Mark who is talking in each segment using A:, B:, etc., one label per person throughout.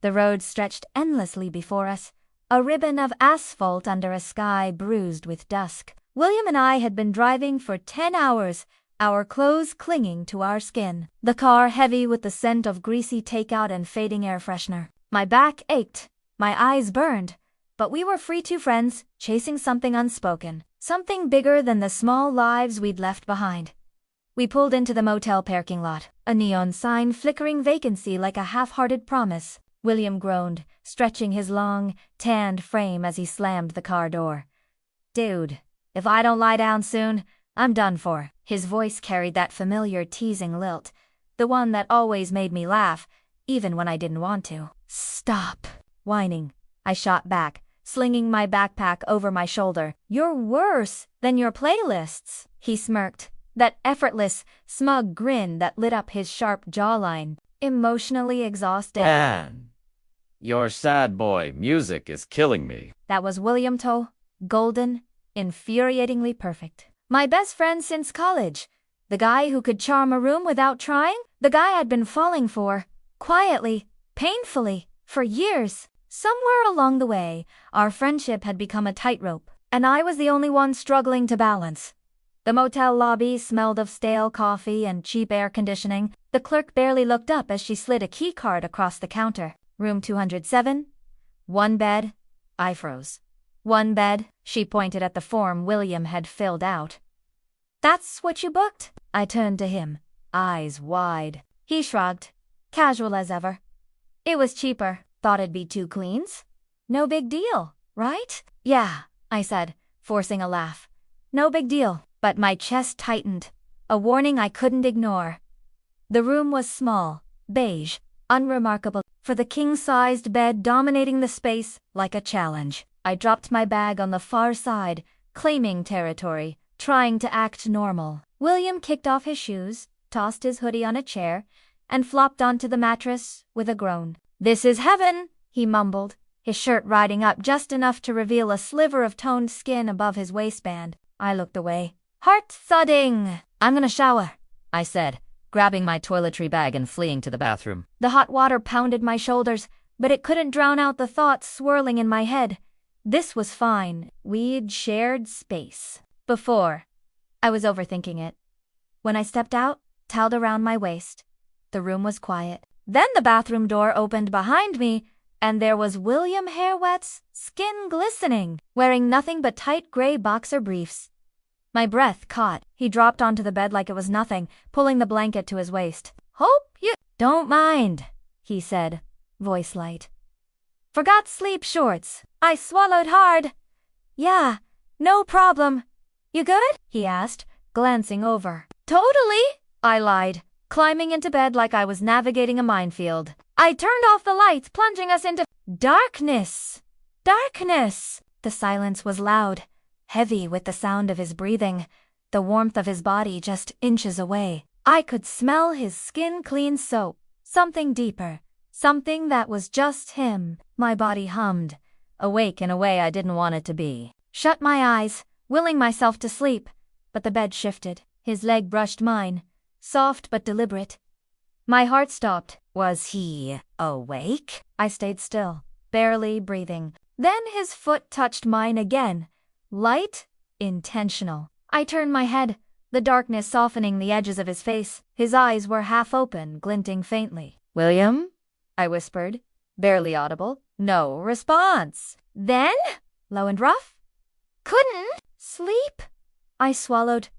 A: The road stretched endlessly before us, a ribbon of asphalt under a sky bruised with dusk. William and I had been driving for 10 hours, our clothes clinging to our skin. The car heavy with the scent of greasy takeout and fading air freshener. My back ached, my eyes burned, but we were free two friends, chasing something unspoken, something bigger than the small lives we'd left behind. We pulled into the motel parking lot, a neon sign flickering vacancy like a half-hearted promise. William groaned, stretching his long, tanned frame as he slammed the car door. "Dude, if I don't lie down soon, I'm done for." His voice carried that familiar teasing lilt, the one that always made me laugh, even when I didn't want to. "Stop whining," I shot back, slinging my backpack over my shoulder. "You're worse than your playlists." He smirked, that effortless, smug grin that lit up his sharp jawline. Emotionally exhausted.
B: "Man, your sad boy music is killing me."
A: That was William Toe, golden, infuriatingly perfect. My best friend since college. The guy who could charm a room without trying. The guy I'd been falling for, quietly, painfully, for years. Somewhere along the way, our friendship had become a tightrope, and I was the only one struggling to balance. The motel lobby smelled of stale coffee and cheap air conditioning. The clerk barely looked up as she slid a key card across the counter. "Room 207? One bed?" I froze. "One bed?" She pointed at the form William had filled out. "That's what you booked?" I turned to him, eyes wide. He shrugged, casual as ever. "It was cheaper. Thought it'd be 2 queens? No big deal, right?" "Yeah," I said, forcing a laugh. "No big deal." But my chest tightened, a warning I couldn't ignore. The room was small, beige, unremarkable, for the king-sized bed dominating the space like a challenge. I dropped my bag on the far side, claiming territory, trying to act normal. William kicked off his shoes, tossed his hoodie on a chair, and flopped onto the mattress with a groan. "This is heaven," he mumbled, his shirt riding up just enough to reveal a sliver of toned skin above his waistband. I looked away. Heart thudding. "I'm gonna shower," I said, grabbing my toiletry bag and fleeing to the bathroom. The hot water pounded my shoulders, but it couldn't drown out the thoughts swirling in my head. This was fine. We'd shared space. Before, I was overthinking it. When I stepped out, toweled around my waist, the room was quiet. Then the bathroom door opened behind me, and there was William Hairwet's, skin glistening, wearing nothing but tight gray boxer briefs. My breath caught. He dropped onto the bed like it was nothing, pulling the blanket to his waist. "Hope you don't mind," he said, voice light. "Forgot sleep shorts." I swallowed hard. "Yeah, no problem. You good?" he asked, glancing over. "Totally," I lied, climbing into bed like I was navigating a minefield. I turned off the lights, plunging us into darkness. Darkness! The silence was loud, heavy with the sound of his breathing, the warmth of his body just inches away. I could smell his skin-clean soap, something deeper, something that was just him. My body hummed, awake in a way I didn't want it to be. Shut my eyes, willing myself to sleep, but the bed shifted. His leg brushed mine, soft but deliberate. My heart stopped. Was he awake? I stayed still, barely breathing. Then his foot touched mine again. Light, intentional. I turned my head, the darkness softening the edges of his face. His eyes were half open, glinting faintly. "William?" I whispered, barely audible. No response. "Then?" Low and rough. "Couldn't sleep?" I swallowed.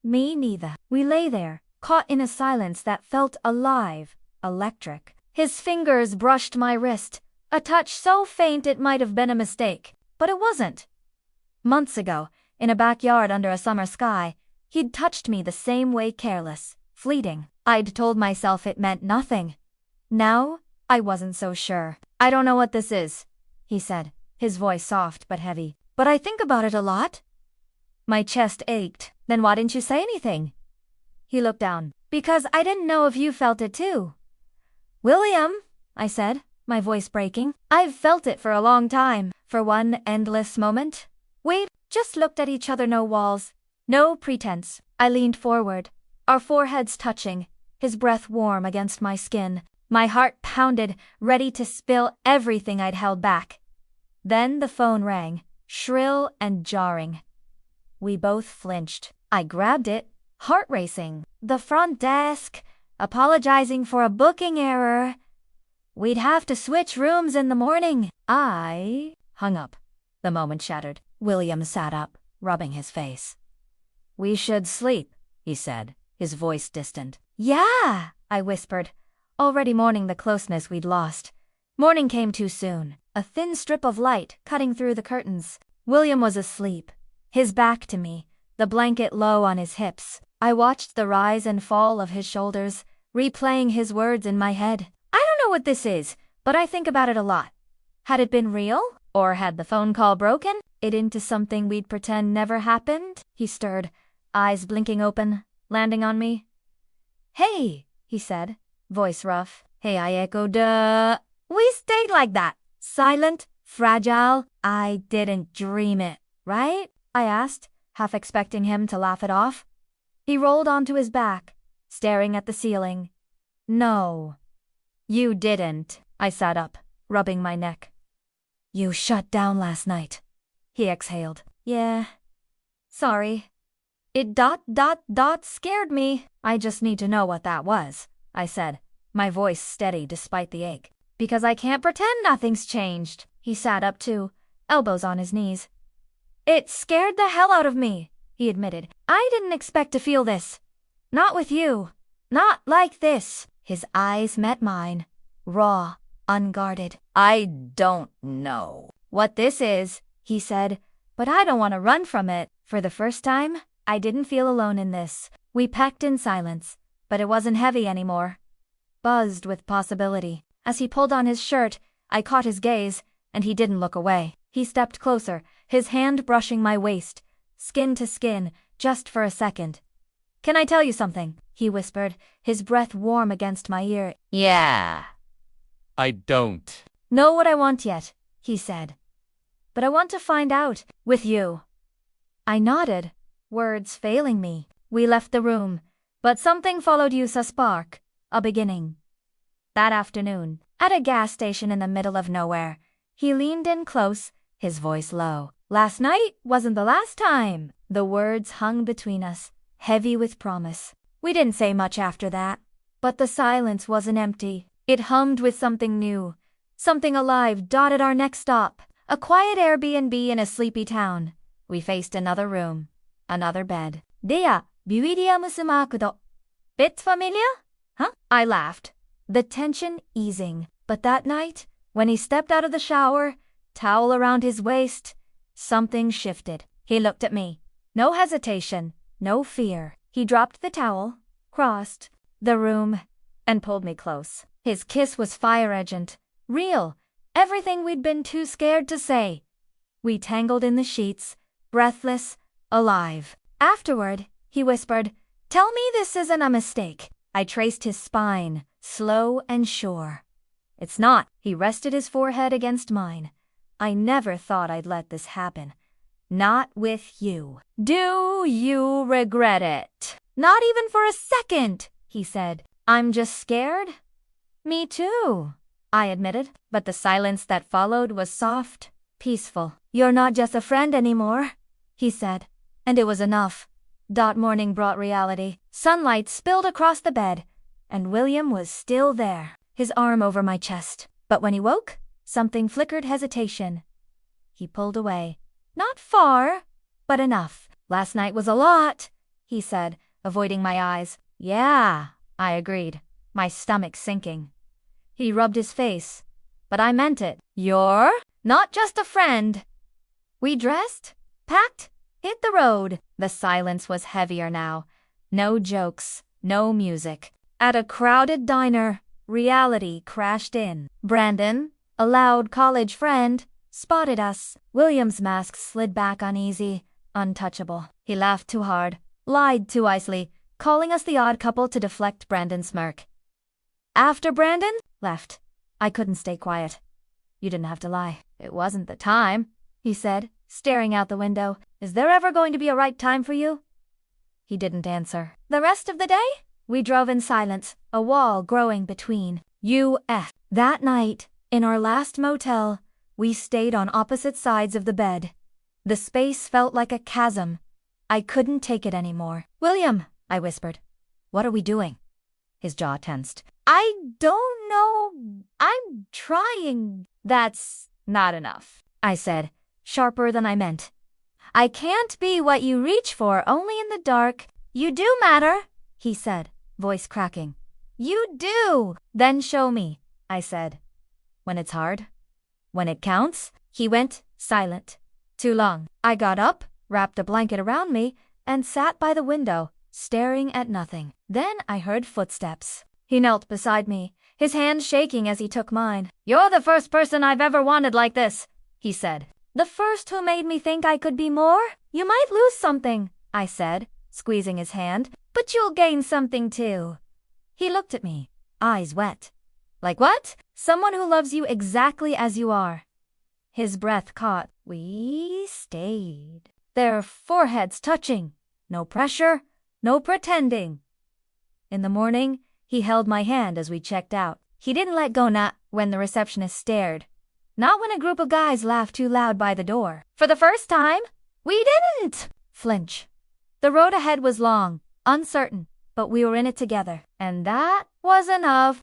A: Me neither. We lay there, caught in a silence that felt alive, electric. His fingers brushed my wrist, a touch so faint it might have been a mistake, but it wasn't. Months ago, in a backyard under a summer sky, he'd touched me the same way, careless, fleeting. I'd told myself it meant nothing. Now, I wasn't so sure. "I don't know what this is," he said, his voice soft but heavy. "But I think about it a lot." My chest ached. "Then why didn't you say anything?" He looked down. "Because I didn't know if you felt it too." "William," I said, my voice breaking. "I've felt it for a long time, for one endless moment." We just looked at each other, no walls, no pretense. I leaned forward, our foreheads touching, his breath warm against my skin. My heart pounded, ready to spill everything I'd held back. Then the phone rang, shrill and jarring. We both flinched. I grabbed it, heart racing. The front desk, apologizing for a booking error. We'd have to switch rooms in the morning. I hung up. The moment shattered. William sat up, rubbing his face. "We should sleep," he said, his voice distant. "Yeah," I whispered, already mourning the closeness we'd lost. Morning came too soon, a thin strip of light cutting through the curtains. William was asleep, his back to me, the blanket low on his hips. I watched the rise and fall of his shoulders, replaying his words in my head. I don't know what this is, but I think about it a lot. Had it been real? Or had the phone call broken it into something we'd pretend never happened? He stirred, eyes blinking open, landing on me. "Hey," he said, voice rough. "Hey, I echoed, We stayed like that, silent, fragile. I didn't dream it, right?" I asked, half expecting him to laugh it off. He rolled onto his back, staring at the ceiling. "No, you didn't." I sat up, rubbing my neck. "You shut down last night," he exhaled. "Yeah, sorry. It scared me." "I just need to know what that was," I said, my voice steady despite the ache. "Because I can't pretend nothing's changed." He sat up too, elbows on his knees. "It scared the hell out of me," he admitted. "I didn't expect to feel this. Not with you. Not like this." His eyes met mine, raw, unguarded. "I don't know what this is," he said, "but I don't want to run from it." For the first time, I didn't feel alone in this. We packed in silence, but it wasn't heavy anymore. Buzzed with possibility. As he pulled on his shirt, I caught his gaze, and he didn't look away. He stepped closer, his hand brushing my waist, skin to skin, just for a second. "Can I tell you something?" he whispered, his breath warm against my ear.
B: Yeah.
C: I don't.
A: "Know what I want yet," he said. "But I want to find out, with you." I nodded, words failing me. We left the room, but something followed you, a spark, a beginning. That afternoon, at a gas station in the middle of nowhere, he leaned in close, his voice low. "Last night wasn't the last time." The words hung between us, heavy with promise. We didn't say much after that, but the silence wasn't empty. It hummed with something new, something alive dotted our next stop. A quiet Airbnb in a sleepy town. We faced another room, another bed. "Dea, Williams Markdo. Bit familiar? Huh?" I laughed, the tension easing. But that night, when he stepped out of the shower, towel around his waist, something shifted. He looked at me. No hesitation, no fear. He dropped the towel, crossed the room, and pulled me close. His kiss was fire-agent, real, everything we'd been too scared to say. We tangled in the sheets, breathless, alive. Afterward, he whispered, "Tell me this isn't a mistake." I traced his spine, slow and sure. "It's not." He rested his forehead against mine. "I never thought I'd let this happen. Not with you." "Do you regret it?" "Not even for a second," he said. "I'm just scared." "Me too," I admitted, but the silence that followed was soft, peaceful. "You're not just a friend anymore," he said, and it was enough. Morning brought reality. Sunlight spilled across the bed, and William was still there, his arm over my chest. But when he woke, something flickered hesitation. He pulled away. "Not far, but enough." "Last night was a lot," he said, avoiding my eyes. "Yeah," I agreed, my stomach sinking. He rubbed his face, but I meant it. "You're not just a friend." We dressed, packed, hit the road. The silence was heavier now. No jokes, no music. At a crowded diner, reality crashed in. Brandon, a loud college friend, spotted us. William's mask slid back uneasy, untouchable. He laughed too hard, lied too icily, calling us the odd couple to deflect Brandon's smirk. After Brandon left, I couldn't stay quiet. "You didn't have to lie. It wasn't the time," he said, staring out the window. "Is there ever going to be a right time for you?" He didn't answer. The rest of the day, We drove in silence, a wall growing between us. That night, in our last motel, we stayed on opposite sides of the bed. The space felt like a chasm. I couldn't take it anymore. "William," I whispered. "What are we doing?" His jaw tensed. "I don't know. I'm trying." "That's not enough," I said, sharper than I meant. "I can't be what you reach for only in the dark." "You do matter," he said, voice cracking. "You do." "Then show me," I said. "When it's hard? When it counts?" He went silent. Too long. I got up, wrapped a blanket around me, and sat by the window, staring at nothing. Then I heard footsteps. He knelt beside me, his hand shaking as he took mine. "You're the first person I've ever wanted like this," he said. "The first who made me think I could be more? You might lose something," I said, squeezing his hand, "but you'll gain something too." He looked at me, eyes wet. "Like what?" "Someone who loves you exactly as you are." His breath caught. We stayed. Their foreheads touching. No pressure, no pretending. In the morning, he held my hand as we checked out. He didn't let go, not when the receptionist stared. Not when a group of guys laughed too loud by the door. For the first time, we didn't flinch. The road ahead was long, uncertain, but we were in it together. And that was enough.